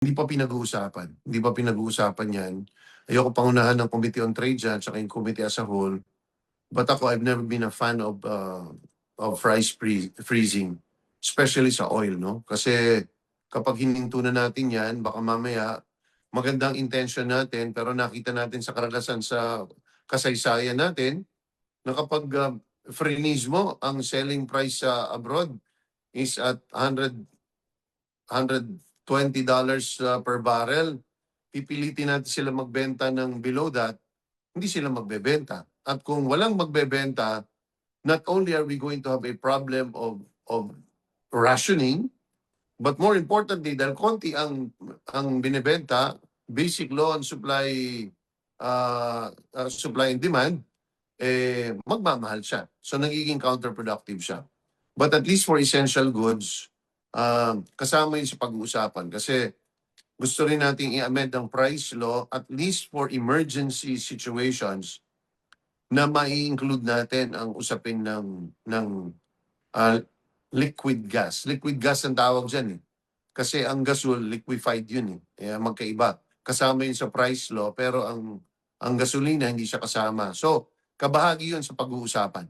Hindi pa pinag-uusapan. Hindi pa pinag-uusapan 'yan. Ayoko pangunahan ng Committee on Trade diyan tsaka yung committee as a whole. But ako, I've never been a fan of freezing, especially sa oil, no? Kasi kapag hininto na natin 'yan, baka mamaya magandang intention natin pero nakita natin sa karanasan sa kasaysayan natin na kapag freeze mo, ang selling price sa abroad is at $120 per barrel. Pipilitin natin sila magbenta ng below that, hindi sila magbebenta. At kung walang magbebenta, not only are we going to have a problem of rationing, but more importantly, dahil konti ang binebenta, basic law on supply and demand, magmamahal siya. So nagiging counterproductive siya. But at least for essential goods, kasama yun sa pag-uusapan. Kasi gusto rin nating i-amend ang price law at least for emergency situations na mai-include natin ang usapin ng uh, liquid gas. Liquid gas ang tawag dyan eh. Kasi ang gasol, liquefied yun eh. Kaya magkaiba. Kasama yun sa price law pero ang gasolina hindi siya kasama. So, kabahagi yun sa pag-uusapan.